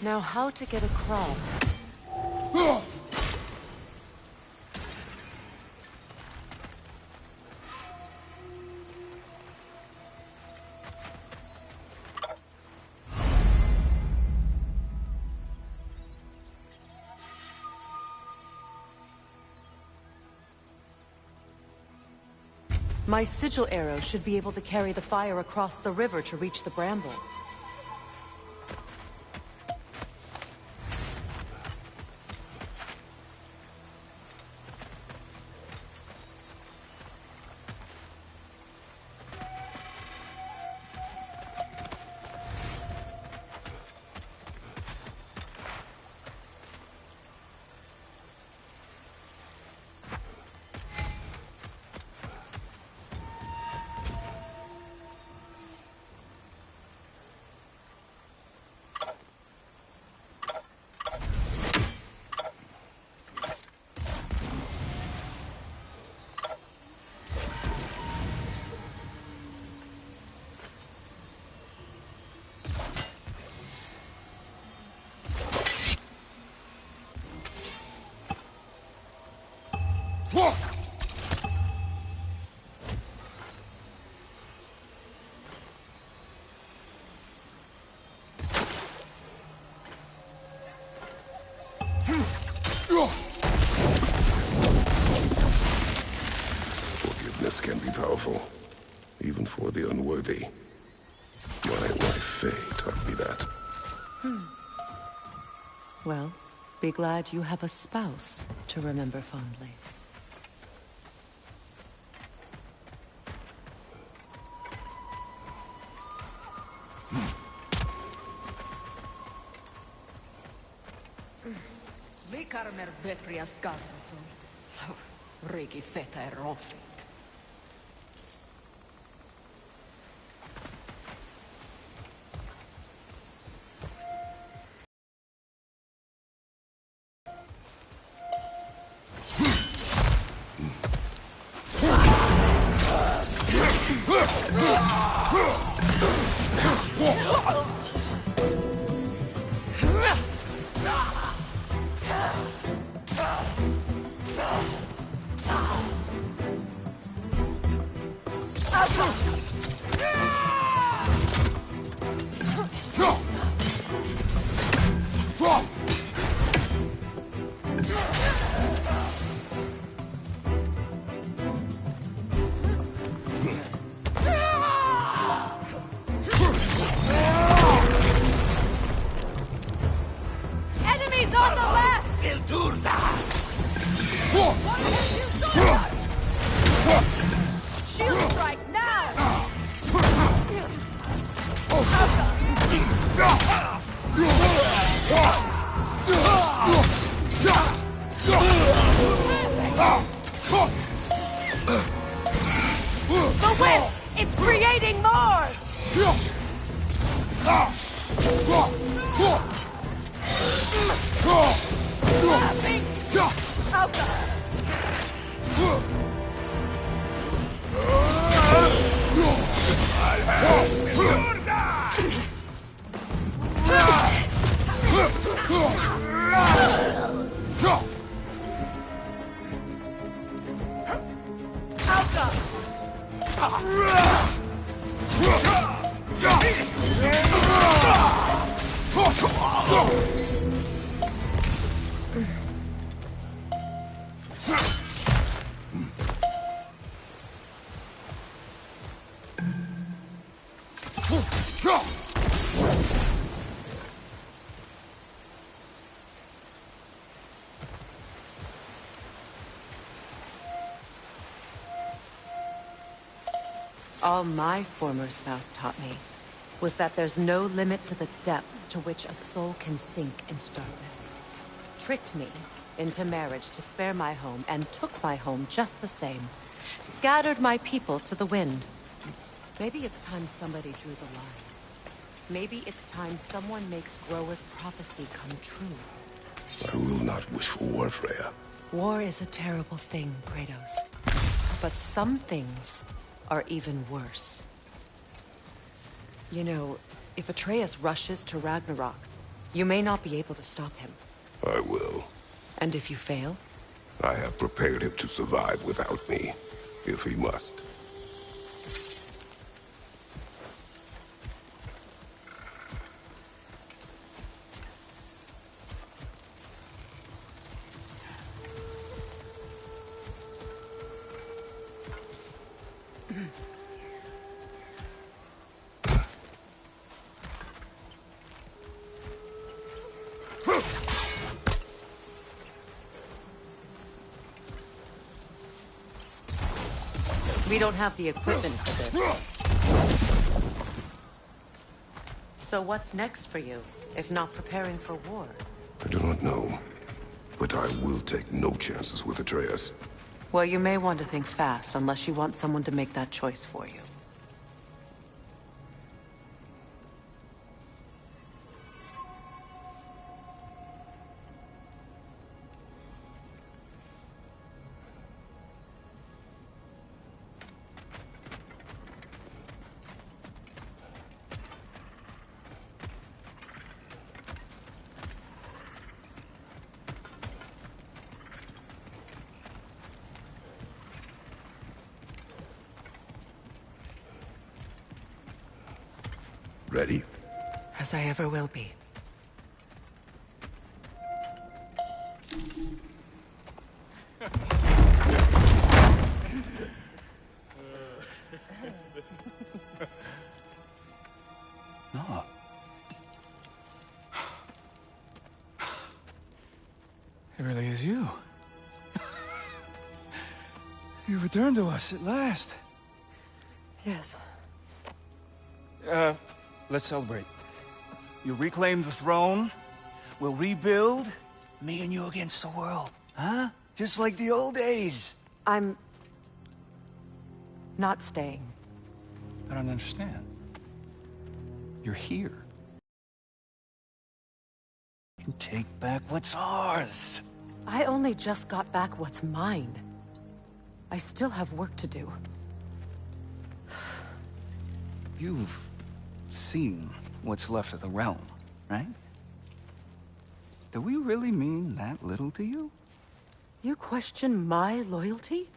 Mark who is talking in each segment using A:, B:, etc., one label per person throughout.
A: Now how to get across? My sigil arrow should be able to carry the fire across the river to reach the bramble.
B: Forgiveness can be powerful, even for the unworthy. My wife Faye taught me that.
A: Well, be glad you have a spouse to remember fondly.
C: Vikarmer vetrias garrison. Rigi feta e rofi.
D: Enemies on the left! Shield strike now! The whip! It's creating more!
A: All my former spouse taught me was that there's no limit to the depths to which a soul can sink into darkness. Tricked me into marriage to spare my home, and took my home just the same. Scattered my people to the wind. Maybe it's time somebody drew the line. Maybe it's time someone makes Groa's prophecy come true.
B: I will not wish for war, Freya.
A: War is a terrible thing, Kratos. But some things are even worse. You know, if Atreus rushes to Ragnarok, You may not be able to stop him.
B: I will.
A: And if you fail?
B: I have prepared him to survive without me, if he must.
A: We don't have the equipment for this. So what's next for you, if not preparing for war?
B: I do not know, but I will take no chances with Atreus.
A: Well, you may want to think fast, unless you want someone to make that choice for you.
B: Ready?
A: As I ever will be.
E: No. It really is you. You returned to us at last.
A: Yes.
E: Let's celebrate. You reclaim the throne. We'll rebuild. Me and you against the world. Huh? Just like the old days.
A: I'm... not staying.
E: I don't understand. You're here. You can take back what's ours.
A: I only just got back what's mine. I still have work to do.
E: You've seen what's left of the realm, right? Do we really mean that little to you?
A: You question my loyalty?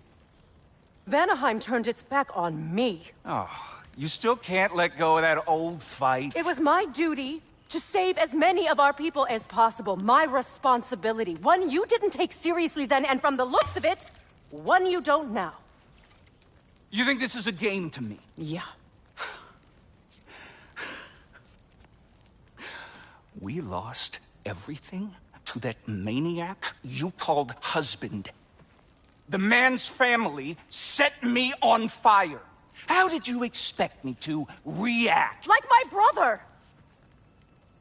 A: Vanaheim turned its back on me.
E: Oh, you still can't let go of that old fight.
A: It was my duty to save as many of our people as possible. My responsibility. One you didn't take seriously then, and from the looks of it, one you don't now.
E: You think this is a game to me?
A: Yeah.
E: We lost everything to that maniac you called husband. The man's family set me on fire. How did you expect me to react?
A: Like my brother!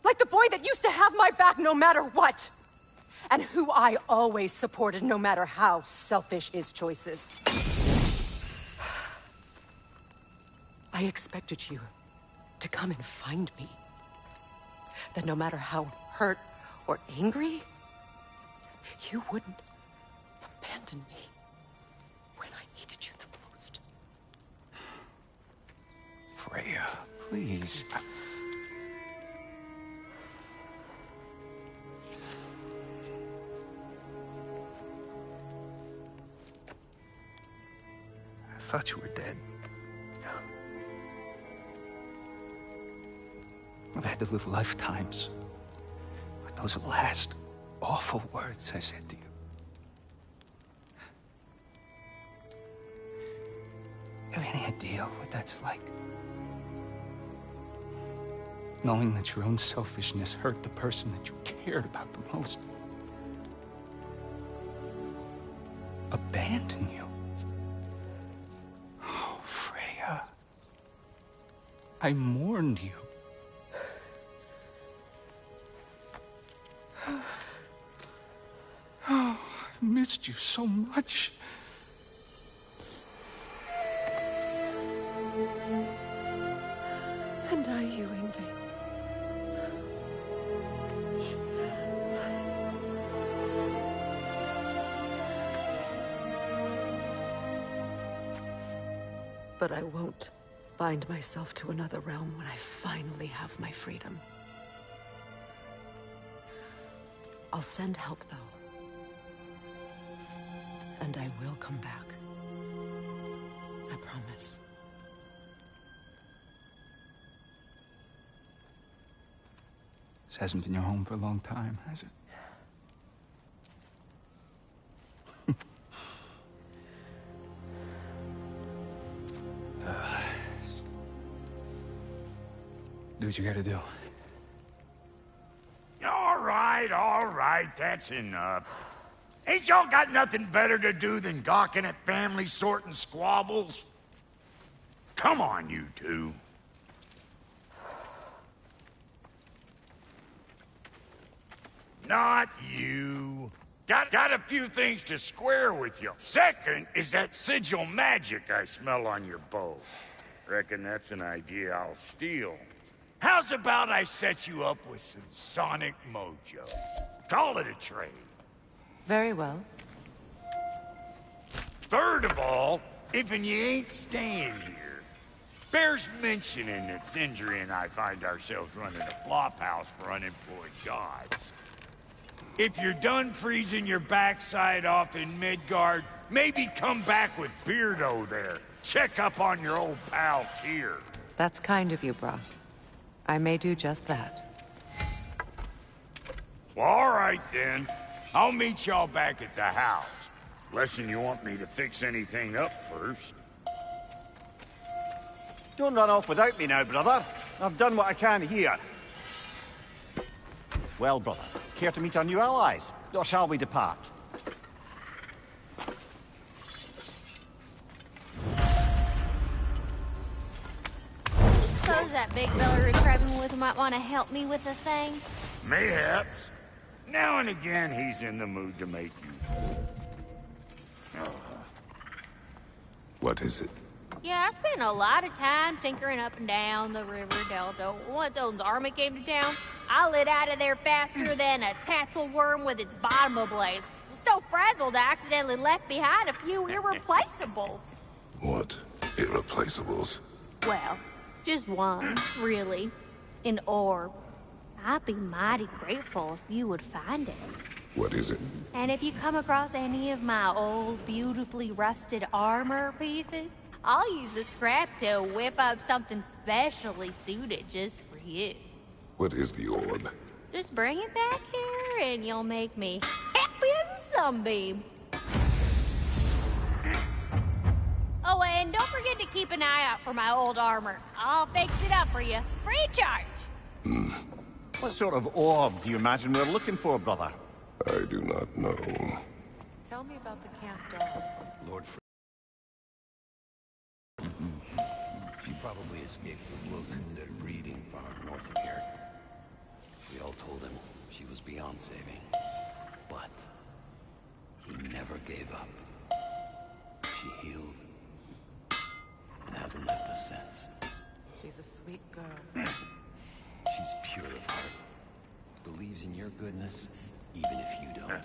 A: Like the boy that used to have my back no matter what! And who I always supported no matter how selfish his choices. I expected you to come and find me. That no matter how hurt or angry, you wouldn't abandon me when I needed you the most.
E: Freya, please. I thought you were dead. I've had to live lifetimes with those last awful words I said to you. You have any idea what that's like? Knowing that your own selfishness hurt the person that you cared about the most. Abandon you. Oh, Freya. I mourned you. Oh, I've missed you so much.
A: And are you, Ingrid? But I won't bind myself to another realm when I finally have my freedom. I'll send help, though. And I will come back. I promise.
E: This hasn't been your home for a long time, has it? Do what you gotta do.
F: All right, that's enough. Ain't y'all got nothing better to do than gawking at family sorting squabbles? Come on, you two. Not you. Got a few things to square with you. Second is that sigil magic I smell on your bow. Reckon that's an idea I'll steal. How's about I set you up with some sonic mojo? Call it a trade.
A: Very well.
F: Third of all, if you ain't staying here, bears mentioning that Sindri and I find ourselves running a flop house for unemployed gods. If you're done freezing your backside off in Midgard, maybe come back with Beardo there. Check up on your old pal Tyr.
A: That's kind of you, brah. I may do just that.
F: Well, all right then. I'll meet y'all back at the house. Unless you want me to fix anything up first.
G: Don't run off without me now, brother. I've done what I can here. Well, brother, care to meet our new allies? Or shall we depart?
H: Suppose that big fella we're crabbing with might want to help me with a thing?
F: Mayhaps. Now and again, he's in the mood to make you.
B: What is it?
H: Yeah, I spent a lot of time tinkering up and down the river delta. Once Odin's army came to town, I lit out of there faster than a tassel worm with its bottom ablaze. So frazzled, I accidentally left behind a few irreplaceables.
B: What irreplaceables?
H: Well, just one, really. An orb. I'd be mighty grateful if you would find it.
B: What is it?
H: And if you come across any of my old, beautifully rusted armor pieces, I'll use the scrap to whip up something specially suited just for you.
B: What is the orb?
H: Just bring it back here and you'll make me happy as a sunbeam. Oh, and don't forget to keep an eye out for my old armor. I'll fix it up for you, free of charge.
G: What sort of orb do you imagine we're looking for, brother?
B: I do not know.
A: Tell me about the camp dog.
I: Lord She probably escaped from Wilson's breeding farm north of here. We all told him she was beyond saving. But he never gave up. She healed and hasn't left us since.
A: She's a sweet girl.
I: She's pure of heart. Believes in your goodness, even if you don't.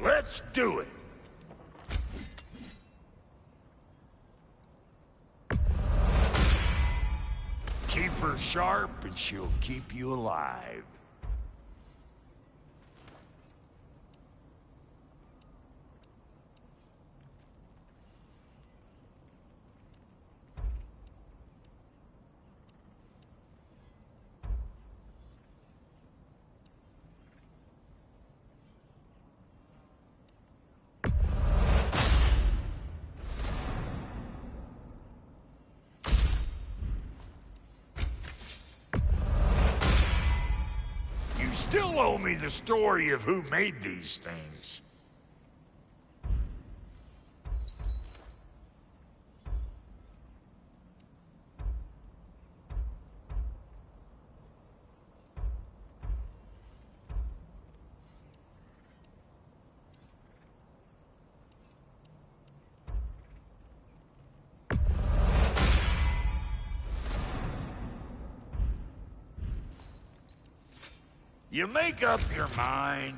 F: Let's do it! Keep her sharp and she'll keep you alive. Still owe me the story of who made these things. You make up your mind.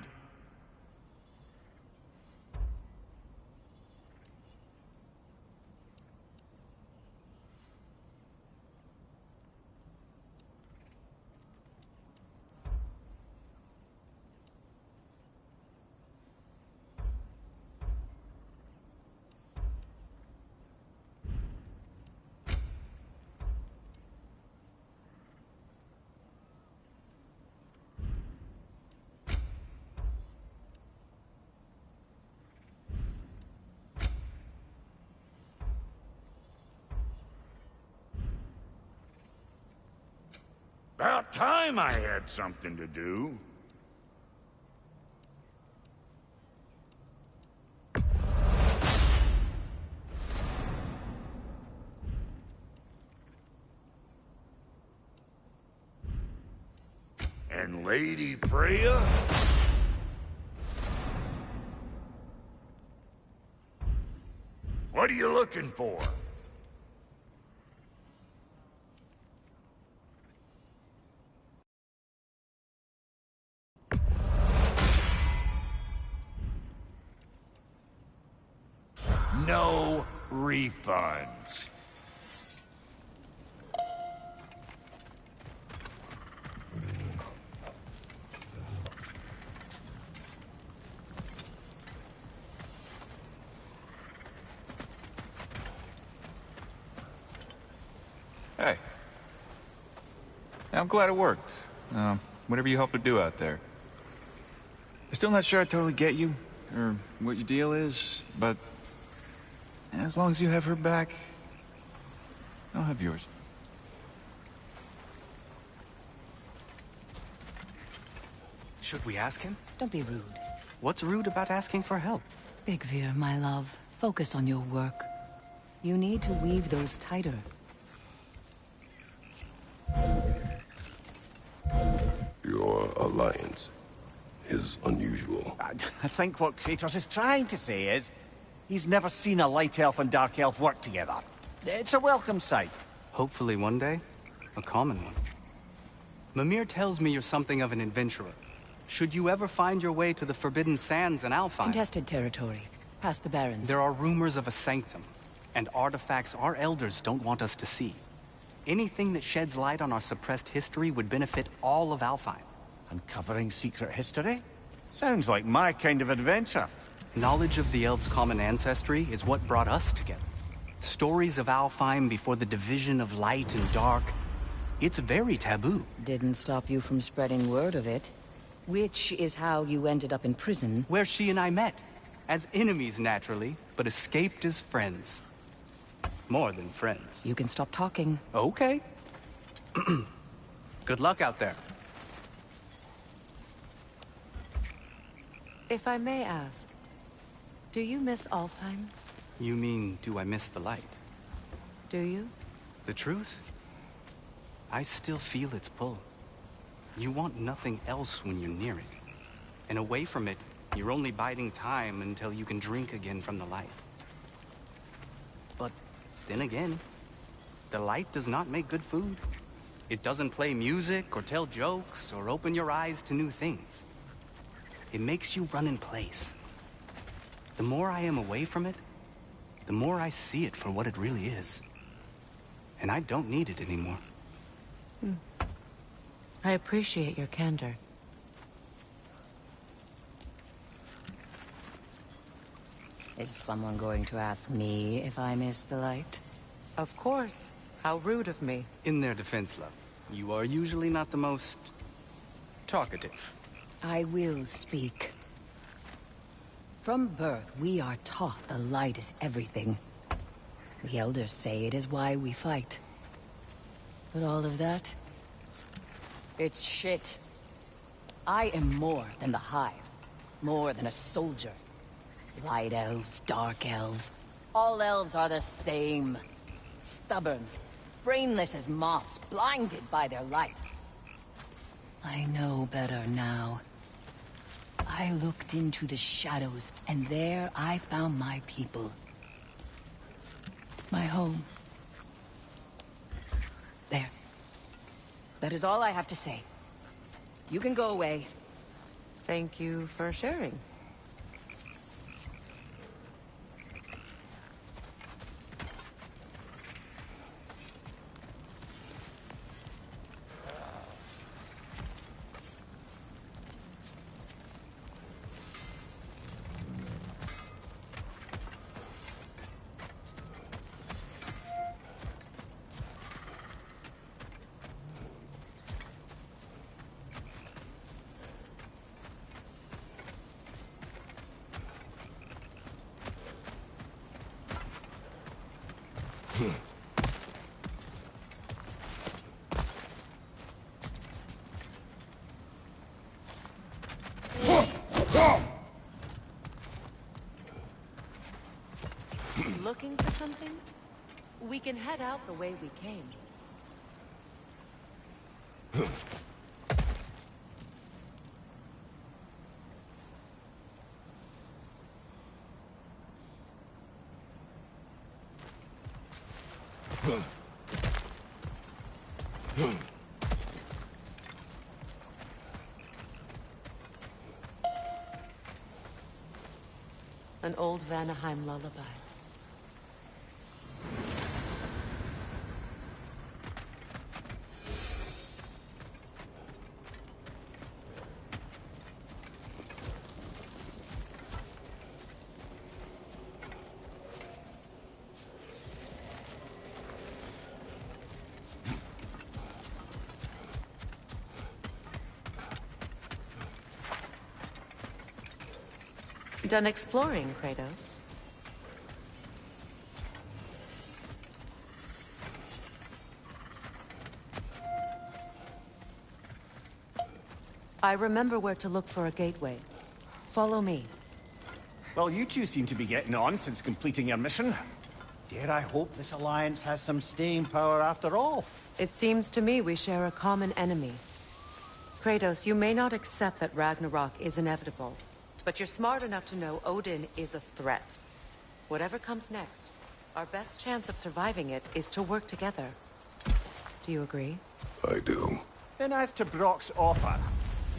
F: About time I had something to do. And Lady Freya? What are you looking for? No refunds.
J: Hey. I'm glad it worked. Whatever you hope to do out there. I'm still not sure I totally get you, or what your deal is, but as long as you have her back, I'll have yours.
K: Should we ask him?
L: Don't be rude.
K: What's rude about asking for help?
L: Big Veer, my love, focus on your work. You need to weave those tighter.
B: Your alliance is unusual.
G: I think what Kratos is trying to say is, he's never seen a light elf and dark elf work together. It's a welcome sight.
K: Hopefully one day, a common one. Mimir tells me you're something of an adventurer. Should you ever find your way to the Forbidden Sands in Alfheim...
L: Contested territory. Past the Barrens.
K: There are rumors of a sanctum, and artifacts our elders don't want us to see. Anything that sheds light on our suppressed history would benefit all of Alfheim.
G: Uncovering secret history? Sounds like my kind of adventure.
K: Knowledge of the elves' common ancestry is what brought us together. Stories of Alfheim before the division of light and dark. It's very taboo.
L: Didn't stop you from spreading word of it. Which is how you ended up in prison.
K: Where she and I met. As enemies, naturally, but escaped as friends. More than friends.
L: You can stop talking.
K: Okay. Good luck out there.
A: If I may ask, do you miss Alfheim?
K: You mean, do I miss the light?
A: Do you?
K: The truth? I still feel its pull. You want nothing else when you're near it. And away from it, you're only biding time until you can drink again from the light. But then again, the light does not make good food. It doesn't play music or tell jokes or open your eyes to new things. It makes you run in place. The more I am away from it, the more I see it for what it really is. And I don't need it anymore.
A: I appreciate your candor.
L: Is someone going to ask me if I miss the light?
A: Of course. How rude of me.
K: In their defense, love, you are usually not the most talkative.
L: I will speak. From birth, we are taught the light is everything. The elders say it is why we fight. But all of that, it's shit. I am more than the Hive. More than a soldier. Light elves, dark elves. All elves are the same. Stubborn. Brainless as moths, blinded by their light. I know better now. I looked into the shadows, and there I found my people. My home. There. That is all I have to say. You can go away.
A: Thank you for sharing. Looking for something? We can head out the way we came. An old Vanaheim lullaby. Done exploring, Kratos? I remember where to look for a gateway. Follow me.
G: Well, you two seem to be getting on since completing your mission. Dare I hope this alliance has some staying power after all?
A: It seems to me we share a common enemy. Kratos, you may not accept that Ragnarok is inevitable, but you're smart enough to know Odin is a threat. Whatever comes next, our best chance of surviving it is to work together. Do you agree?
B: I do.
G: Then as to Brock's offer,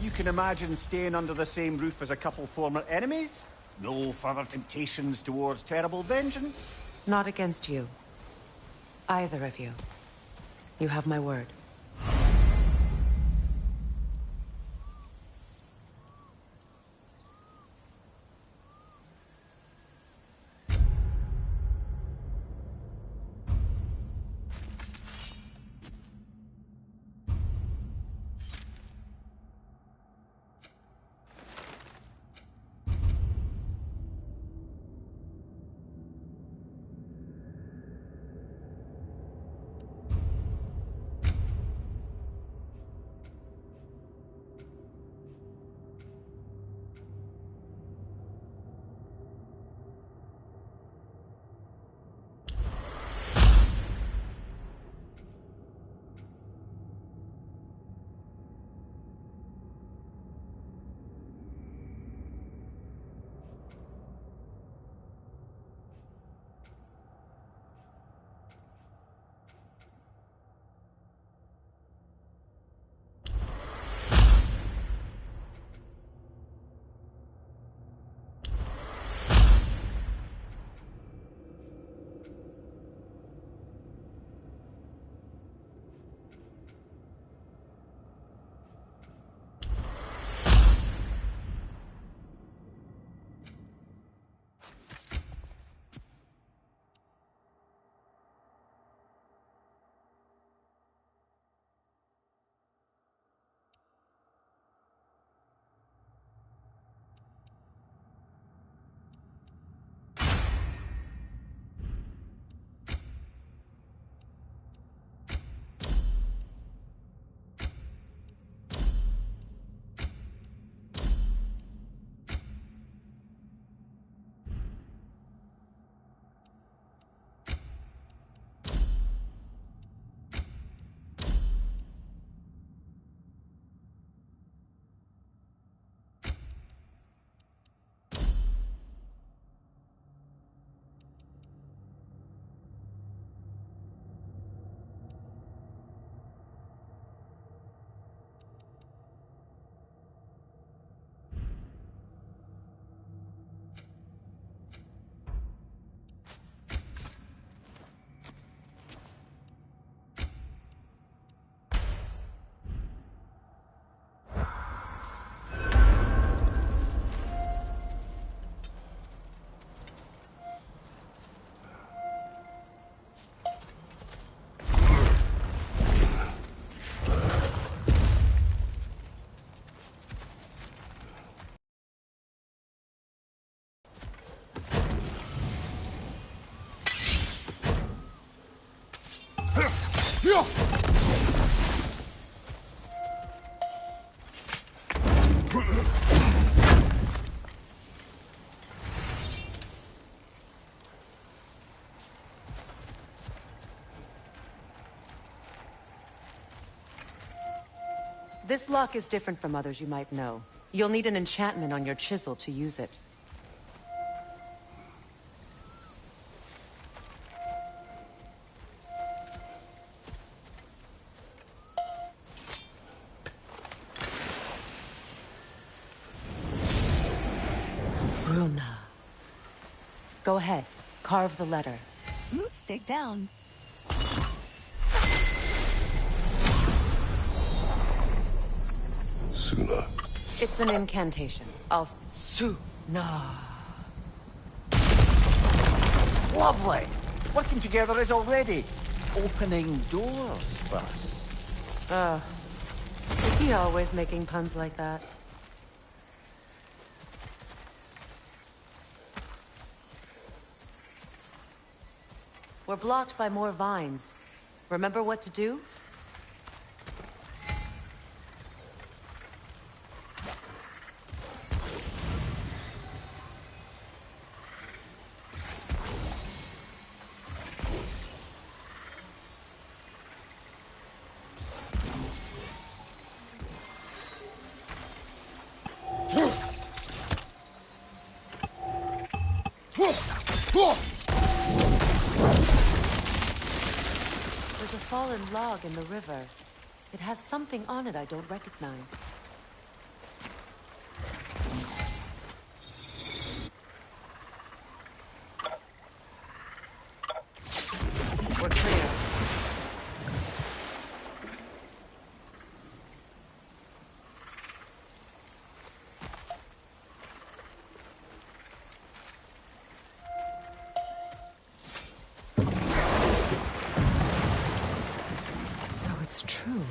G: you can imagine staying under the same roof as a couple former enemies? No further temptations towards terrible vengeance?
A: Not against you. Either of you. You have my word. This lock is different from others you might know. You'll need an enchantment on your chisel to use it. Go ahead. Carve the letter.
M: Stick down.
B: Suna.
A: It's an incantation. Suna.
G: Lovely! Working together is already opening doors for us.
A: Is he always making puns like that? We're blocked by more vines. Remember what to do? There's a fallen log in the river. It has something on it I don't recognize. We're clear. So it's true.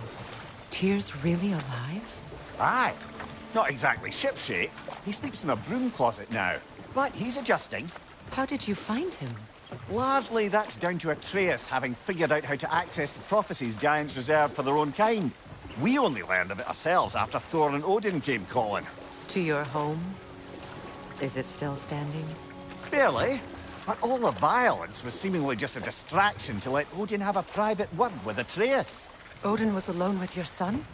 A: Tyr's really alive?
G: Aye. Not exactly shipshape. He sleeps in a broom closet now. But he's adjusting.
A: How did you find him?
G: Largely, that's down to Atreus having figured out how to access the prophecies giants reserved for their own kind. We only learned of it ourselves after Thor and Odin came calling.
A: To your home? Is it still standing?
G: Barely. But all the violence was seemingly just a distraction to let Odin have a private word with Atreus.
A: Odin was alone with your son?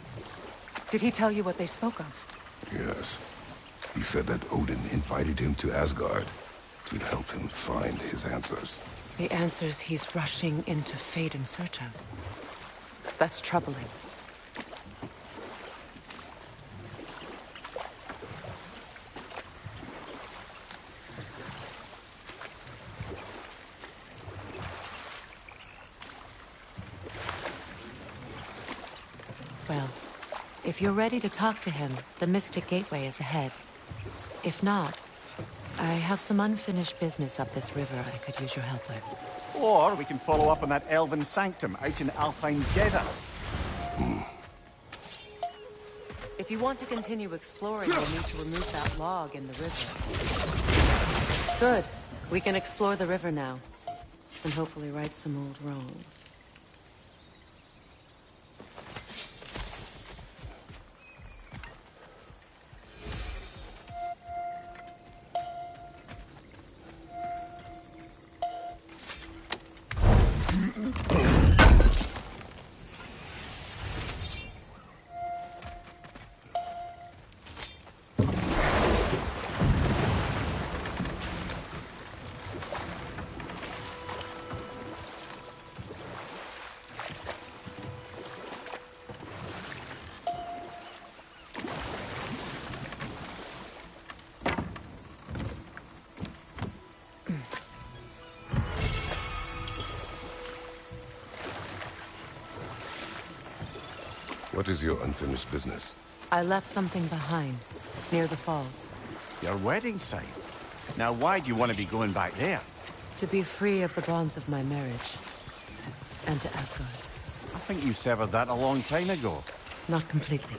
A: Did he tell you what they spoke of?
B: Yes. He said that Odin invited him to Asgard to help him find his answers.
A: The answers he's rushing into fate in search of. That's troubling. Well, if you're ready to talk to him, the Mystic Gateway is ahead. If not, I have some unfinished business up this river I could use your help with.
G: Or we can follow up on that elven sanctum out in Alfheim's desert.
A: If you want to continue exploring, you'll need to remove that log in the river. Good. We can explore the river now. And hopefully right some old wrongs.
B: What is your unfinished business?
A: I left something behind, near the falls.
G: Your wedding site. Now why do you want to be going back there?
A: To be free of the bonds of my marriage. And to Asgard.
G: I think you severed that a long time ago.
A: Not completely.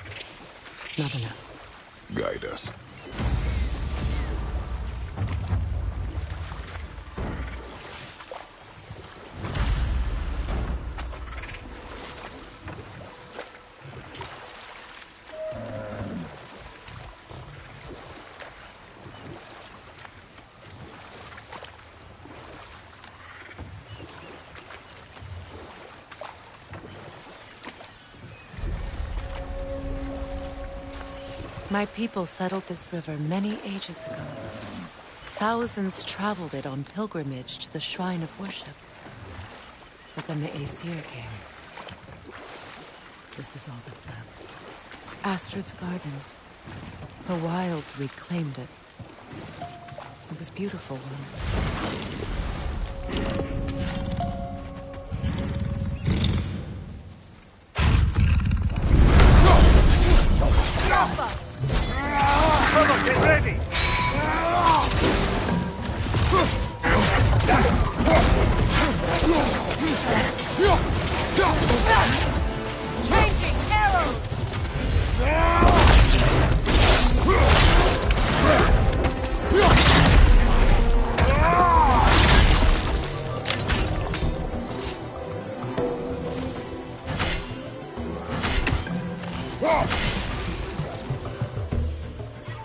A: Not enough.
B: Guide us.
A: My people settled this river many ages ago. Thousands traveled it on pilgrimage to the shrine of worship. But then the Aesir came. This is all that's left. Astrid's garden. The wilds reclaimed it. It was was beautiful one.
G: Brother, get ready!
D: Changing arrows!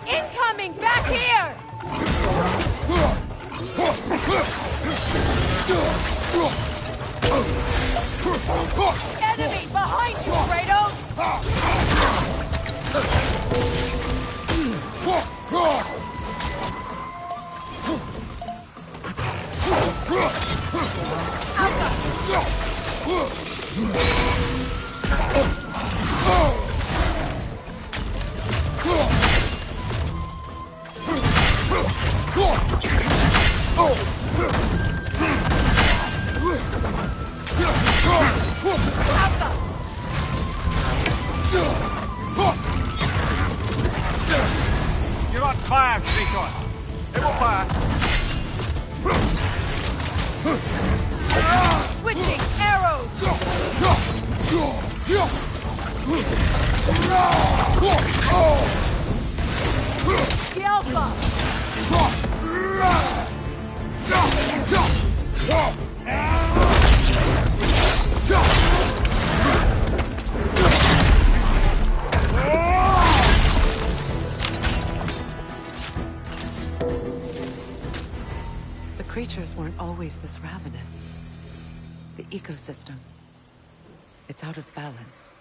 D: Incoming! Back here! Enemy behind you, Kratos!
G: You're on fire, Kratos! It will fire!
D: Switching arrows! The Alpha!
A: The creatures weren't always this ravenous. The ecosystem, it's out of balance.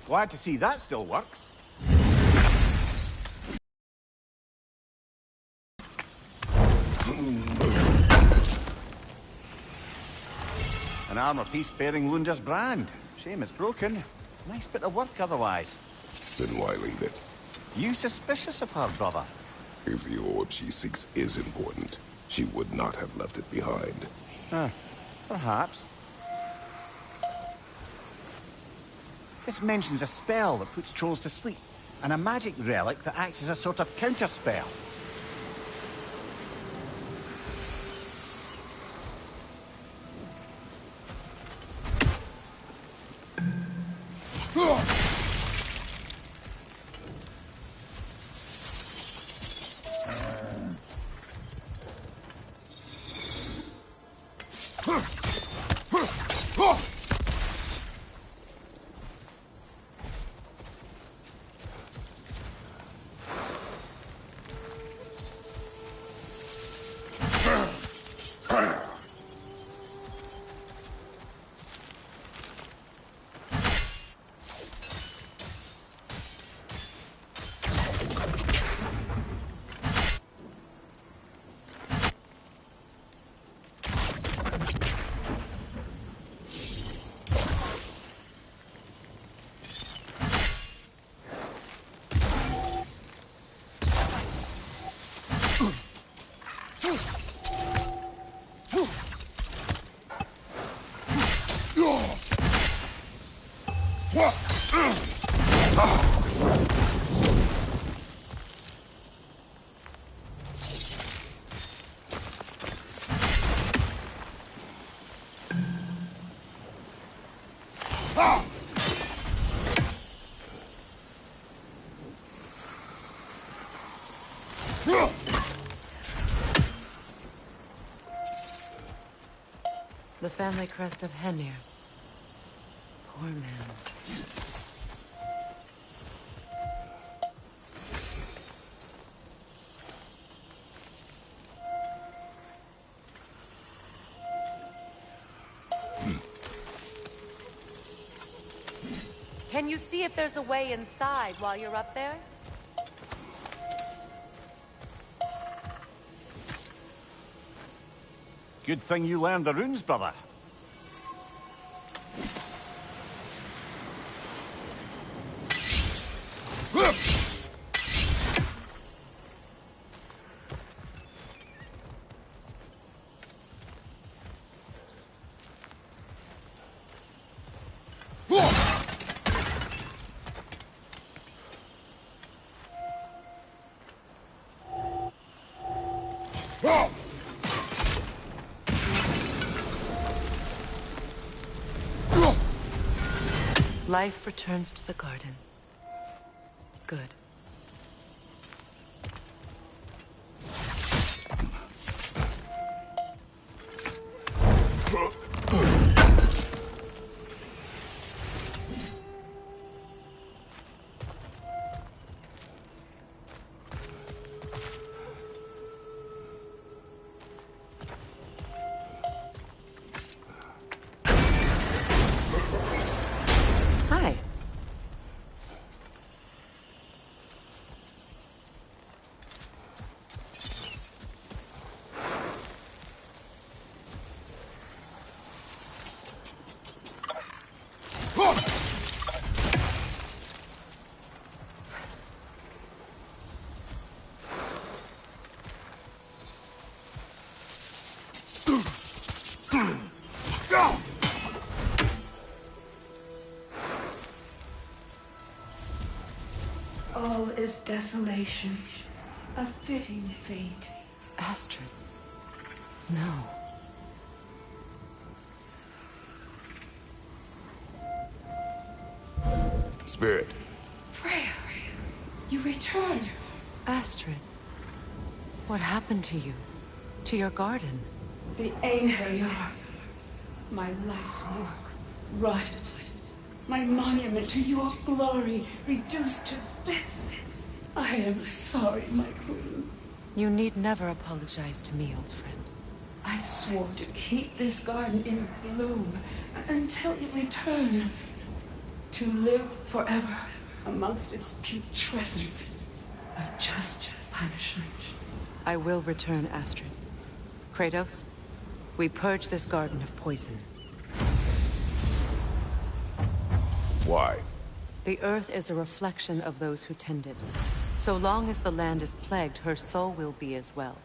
G: Glad to see that still works. armor piece bearing Lunda's brand. Shame it's broken. Nice bit of work otherwise.
B: Then why leave it?
G: You suspicious of her, brother?
B: If the orb she seeks is important, she would not have left it behind.
G: Perhaps. This mentions a spell that puts trolls to sleep, and a magic relic that acts as a sort of counterspell.
A: The family crest of Henir. Poor man. Can you see if there's a way inside while you're up there?
G: Good thing you learned the runes, brother.
A: Life returns to the garden. Good. Hi.
N: All is desolation, a fitting fate.
A: Astrid. No.
B: Spirit.
N: Freya, you returned.
A: Astrid. What happened to you? To your garden?
N: The Einherjar. My life's work rotted. My monument to your glory reduced to this. I am sorry, my queen.
A: You need never apologize to me, old friend.
N: I swore to keep this garden in bloom until you return. To live forever amongst its putrescence. A just punishment.
A: I will return, Astrid. Kratos, we purge this garden of poison.
B: Why?
A: The earth is a reflection of those who tend it. So long as the land is plagued, her soul will be as well.